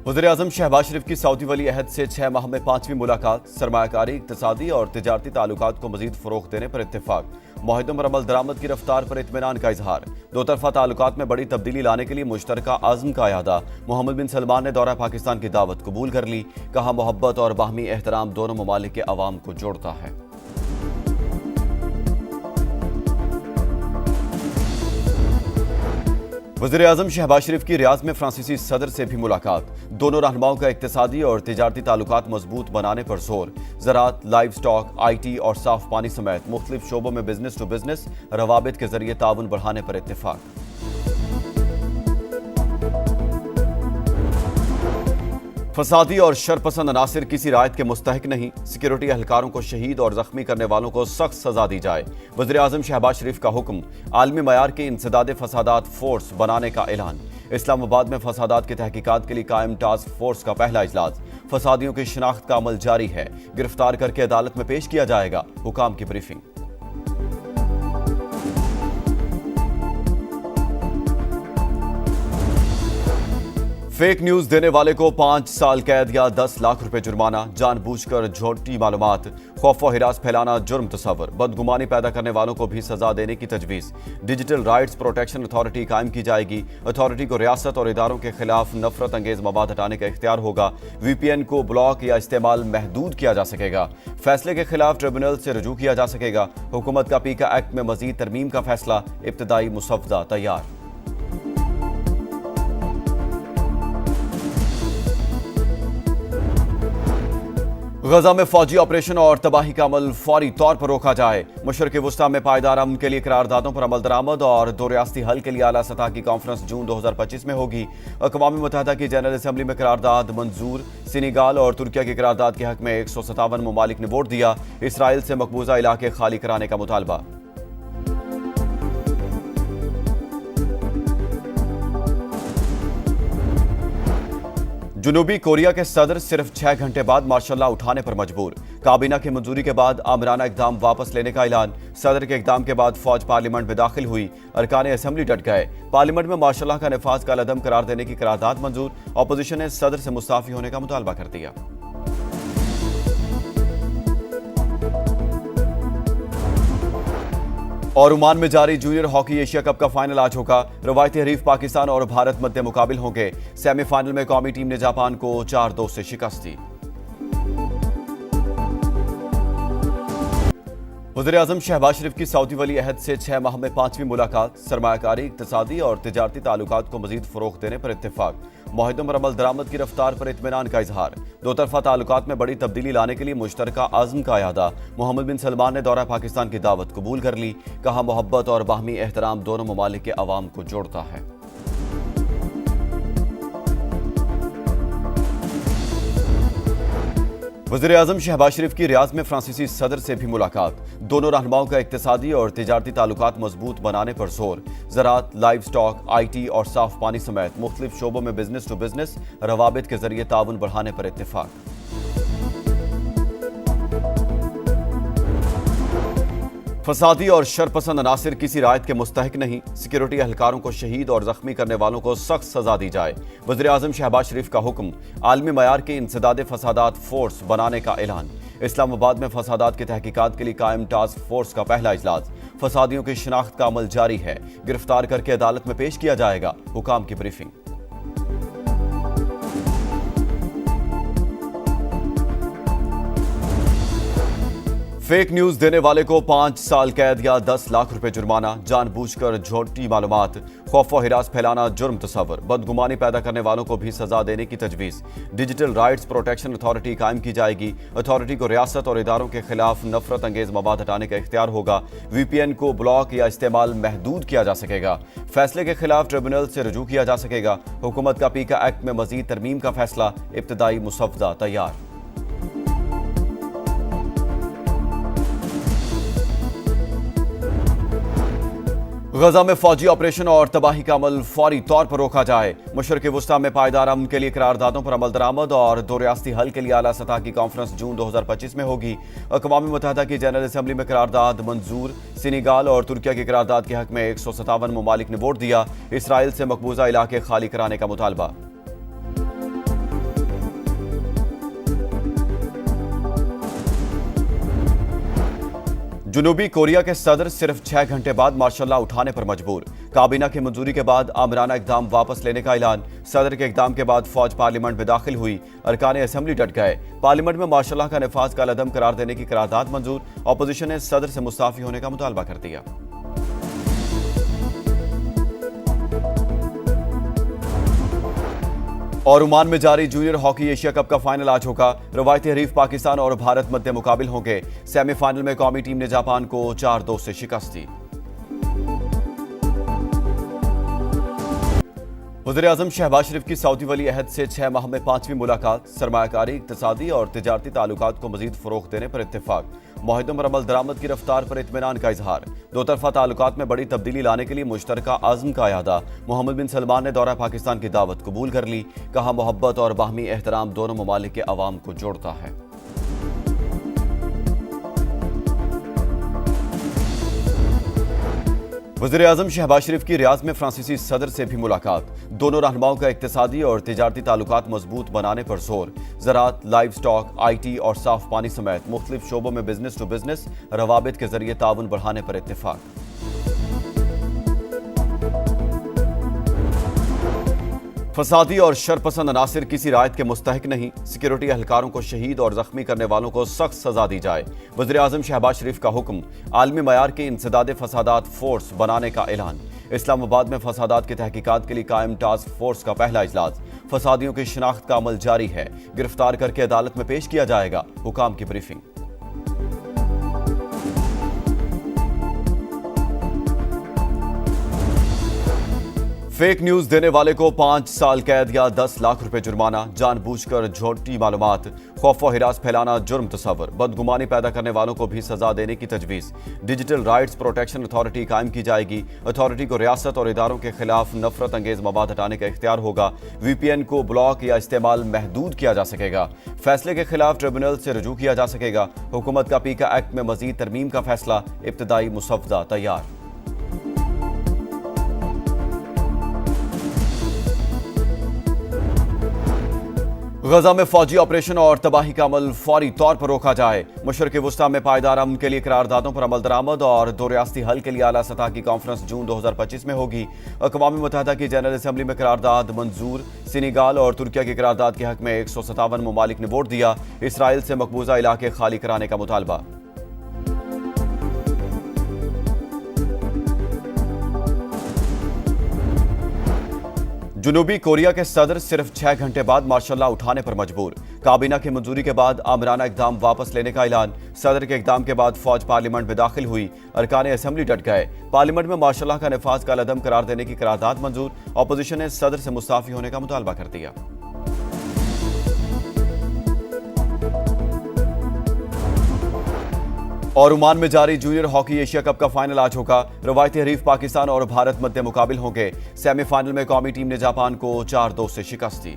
वज़ीर-ए-आज़म शहबाज शरीफ की सऊदी वली अहद से 6 माह में 5वीं मुलाकात। सरमायाकारी, इक़्तिसादी और तिजारती ताल्लुकात को मज़ीद फ़रोग़ देने पर इत्तेफ़ाक। मुआहिदों पर अमल दरामद की रफ्तार पर इत्मीनान का इजहार। दो तरफ़ा ताल्लुकात में बड़ी तब्दीली लाने के लिए मुश्तरका आज़म का इरादा। मोहम्मद बिन सलमान ने दौरा पाकिस्तान की दावत कबूल कर ली। कहा, मोहब्बत और बाहमी एहतराम दोनों ममालिक के अवाम को जोड़ता है। वज़ीर-ए-आज़म शहबाज शरीफ की रियाद में फ्रांसीसी सदर से भी मुलाकात। दोनों रहनुमाओं का इक़्तिसादी और तिजारती ताल्लुकात मजबूत बनाने पर जोर। ज़राअत, लाइव स्टॉक, IT और साफ पानी समेत मुख्तलिफ शोबों में बिजनेस टू बिजनेस रवाबित के जरिए ताउन बढ़ाने पर इत्तेफाक। फसादी और शरपसंद अनासिर किसी रायत के मुस्तहिक नहीं। सिक्योरिटी एहलकारों को शहीद और जख्मी करने वालों को सख्त सजा दी जाए। वज़ीर-ए-आज़म शहबाज शरीफ का हुक्म। आलमी मयार के इंसदाद फसादात फोर्स बनाने का ऐलान। इस्लामाबाद में फसादात की तहकीकात के लिए कायम टास्क फोर्स का पहला इजलास। फसादियों की शिनाख्त का अमल जारी है। गिरफ्तार करके अदालत में पेश किया जाएगा। हुकाम की ब्रीफिंग। फेक न्यूज देने वाले को 5 साल कैद या 10 लाख रुपए जुर्माना। जानबूझकर झूठी मालूमात, खौफ व हिरास फैलाना जुर्म तस्वर। बदगुमानी पैदा करने वालों को भी सजा देने की तजवीज़। डिजिटल राइट्स प्रोटेक्शन अथॉरिटी कायम की जाएगी। अथॉरिटी को रियासत और इदारों के खिलाफ नफरत अंगेज मवाद हटाने का इख्तियार होगा। VPN को ब्लॉक या इस्तेमाल महदूद किया जा सकेगा। फैसले के खिलाफ ट्रिब्यूनल से रजू किया जा सकेगा। हुकूमत का पीका एक्ट में मजीद तरमीम का फैसला। इब्तदाई मुसव्वदा तैयार। गजा में फौजी ऑपरेशन और तबाही का अमल फौरी तौर पर रोका जाए। मशरक़ वुस्ता में पायदार अमन के लिए करारदादों पर अमल दरामद और दो रियासती हल के लिए आला सतह की कॉन्फ्रेंस जून 2025 में होगी। अक़वाम मुत्तहिदा की जनरल असम्बली में करारदाद मंजूर। सेनेगाल और तुर्किया की करारदाद के हक में 157 ममालिक ने वोट दिया। इसराइल से मकबूजा इलाके खाली कराने का मुतालबा। जनूबी कोरिया के सदर सिर्फ 6 घंटे बाद मार्शल उठाने पर मजबूर। काबीना की मंजूरी के बाद आमराना इकदाम वापस लेने का ऐलान। सदर के इकदाम के बाद फौज पार्लियामेंट में दाखिल हुई। अरकान असम्बली डट गए। पार्लियामेंट में मार्शल का नफाज का लदम करार देने की करारदाद मंजूर। अपोजिशन ने सदर से मुस्ताफी होने का मुतालबा कर दिया। और ओमान में जारी जूनियर हॉकी एशिया कप का फाइनल आज होगा। रवायती हरीफ पाकिस्तान और भारत मध्य मुकाबिल होंगे। सेमीफाइनल में कौमी टीम ने जापान को 4-2 से शिकस्त दी। वज़ीर-ए-आज़म शहबाज शरीफ की सऊदी वली अहद से 6 माह में 5वीं मुलाकात। सरमायाकारी, इक़्तिसादी और तिजारती ताल्लुकात को मज़ीद फ़रोग़ देने पर इत्तेफ़ाक। मुआहिदों पर अमल दरामद की रफ्तार पर इत्मीनान का इजहार। दो तरफ़ा ताल्लुकात में बड़ी तब्दीली लाने के लिए मुश्तरका आज़म का इरादा। मोहम्मद बिन सलमान ने दौरा पाकिस्तान की दावत कबूल कर ली। कहा, मोहब्बत और बाहमी एहतराम दोनों ममालिक के अवाम को जोड़ता है। वज़ीर-ए-आज़म शहबाज शरीफ की रियाद में फ्रांसीसी सदर से भी मुलाकात। दोनों रहनुमाओं का इक़्तिसादी और तिजारती ताल्लुकात मजबूत बनाने पर जोर। ज़राअत, लाइव स्टॉक, IT और साफ पानी समेत मुख्तलिफ शोबों में बिजनेस टू बिजनेस रवाबित के जरिए ताउन बढ़ाने पर इत्तेफाक। फसादी और शरपसंद अनासिर किसी रायत के मुस्तहिक नहीं। सिक्योरिटी एहलकारों को शहीद और जख्मी करने वालों को सख्त सजा दी जाए। वज़ीर-ए-आज़म शहबाज शरीफ का हुक्म। आलमी मयार के इंसदाद फसादात फोर्स बनाने का ऐलान। इस्लामाबाद में फसादात की तहकीकात के लिए कायम टास्क फोर्स का पहला इजलास। फसादियों की शिनाख्त का अमल जारी है। गिरफ्तार करके अदालत में पेश किया जाएगा। हुकाम की ब्रीफिंग। फेक न्यूज देने वाले को 5 साल कैद या 10 लाख रुपए जुर्माना। जानबूझकर झूठी मालूमात, खौफ व हिरास फैलाना जुर्म तस्वर। बदगुमानी पैदा करने वालों को भी सजा देने की तजवीज़। डिजिटल राइट्स प्रोटेक्शन अथॉरिटी कायम की जाएगी। अथॉरिटी को रियासत और इदारों के खिलाफ नफरत अंगेज मवाद हटाने का इख्तियार होगा। VPN को ब्लॉक या इस्तेमाल महदूद किया जा सकेगा। फैसले के खिलाफ ट्रिब्यूनल से रजू किया जा सकेगा। हुकूमत का पीका एक्ट में मजीद तरमीम का फैसला। इब्तदाई मुसव्वदा तैयार। गजा में फौजी ऑपरेशन और तबाही का अमल फौरी तौर पर रोका जाए। मशरक़ वुस्ता में पायदार अमन के लिए करारदादों पर अमल दरामद और दो रियासती हल के लिए आला सतह की कॉन्फ्रेंस जून 2025 में होगी। अक़वाम मुत्तहिदा की जनरल असम्बली में करारदाद मंजूर। सेनेगाल और तुर्किया की करारदाद के हक में 157 ममालिक ने वोट दिया। इसराइल से मकबूजा इलाके खाली कराने का मुतालबा। जुनूबी कोरिया के सदर सिर्फ 6 घंटे बाद मार्शल उठाने पर मजबूर। काबीना की मंजूरी के बाद आमराना इकदाम वापस लेने का ऐलान। सदर के इकदाम के बाद फौज पार्लियामेंट में दाखिल हुई। अरकान असेंबली डट गए। पार्लियामेंट में मार्शल का नफाज का कलअदम करार देने की करारदाद मंजूर। अपोजिशन ने सदर से मुस्ताफी होने का मुतालबा कर दिया। और ओमान में जारी जूनियर हॉकी एशिया कप का फाइनल आज होगा। रवायती हरीफ पाकिस्तान और भारत मध्य मुकाबिल होंगे। सेमीफाइनल में कौमी टीम ने जापान को 4-2 से शिकस्त दी। वज़ीर-ए-आज़म शहबाज शरीफ की सऊदी वली अहद से 6 माह में 5वीं मुलाकात। सरमायाकारी, इक्तिसादी और तिजारती ताल्लुकात को मजीद फ़रोग़ देने पर इत्तेफाक। मुआहिदों पर अमल दरामद की रफ्तार पर इत्मीनान का इजहार। दो तरफा ताल्लुकात में बड़ी तब्दीली लाने के लिए मुश्तरका आज़म का अयादा। मोहम्मद बिन सलमान ने दौरा पाकिस्तान की दावत कबूल कर ली। कहा, मोहब्बत और बाहमी एहतराम दोनों ममालिक के अवाम को जोड़ता है। वज़ीर-ए-आज़म शहबाज शरीफ की रियाज में फ्रांसीसी सदर से भी मुलाकात। दोनों रहनुमाओं का इक्तिसादी और तिजारती ताल्लुकात मजबूत बनाने पर जोर। ज़राअत, लाइव स्टॉक, IT और साफ पानी समेत मुख्तलिफ शोबों में बिजनेस टू बिजनेस रवाबित के जरिए ताउन बढ़ाने पर इत्तेफाक। फसादी और शरपसंद अनासिर किसी रायत के मुस्तहिक नहीं। सिक्योरिटी एहलकारों को शहीद और जख्मी करने वालों को सख्त सजा दी जाए। वज़ीर-ए-आज़म शहबाज शरीफ का हुक्म। आलमी मयार के इंसदाद फसादात फोर्स बनाने का ऐलान। इस्लामाबाद में फसादात की तहकीकात के लिए कायम टास्क फोर्स का पहला इजलास। फसादियों की शिनाख्त का अमल जारी है। गिरफ्तार करके अदालत में पेश किया जाएगा। हुकाम की ब्रीफिंग। फेक न्यूज देने वाले को 5 साल कैद या 10 लाख रुपए जुर्माना। जानबूझकर झूठी मालूमात, खौफ व हिरास फैलाना जुर्म तस्वर। बदगुमानी पैदा करने वालों को भी सजा देने की तजवीज़। डिजिटल राइट्स प्रोटेक्शन अथॉरिटी कायम की जाएगी। अथॉरिटी को रियासत और इदारों के खिलाफ नफरत अंगेज मवाद हटाने का इख्तियार होगा। VPN को ब्लॉक या इस्तेमाल महदूद किया जा सकेगा। फैसले के खिलाफ ट्रिब्यूनल से रजू किया जा सकेगा। हुकूमत का पीका एक्ट में मजीद तरमीम का फैसला। इब्तदाई मुसव्वदा तैयार। गजा में फौजी ऑपरेशन और तबाही का अमल फौरी तौर पर रोका जाए। मशरक़ वुस्ता में पायदार अमन के लिए करारदादों पर अमल दरामद और 2 रियासती हल के लिए आला सतह की कॉन्फ्रेंस जून 2025 में होगी। अक़वाम मुत्तहिदा की जनरल असम्बली में करारदाद मंजूर। सेनेगाल और तुर्किया की करारदाद के हक में 157 ममालिक ने वोट दिया। इसराइल से मकबूजा इलाके खाली कराने का मुतालबा। जुनूबी कोरिया के सदर सिर्फ 6 घंटे बाद मार्शल उठाने पर मजबूर। काबीना की मंजूरी के बाद आमराना इकदाम वापस लेने का ऐलान। सदर के इकदाम के बाद फौज पार्लियामेंट में दाखिल हुई। अरकान असेंबली डट गए। पार्लियामेंट में मार्शल का नफाज का कलअदम करार देने की करारदाद मंजूर। अपोजिशन ने सदर से मुस्ताफी होने का मुतालबा कर दिया। और ओमान में जारी जूनियर हॉकी एशिया कप का फाइनल आज होगा। रवायती हरीफ पाकिस्तान और भारत मध्य मुकाबिल होंगे। सेमीफाइनल में कौमी टीम ने जापान को 4-2 से शिकस्त दी।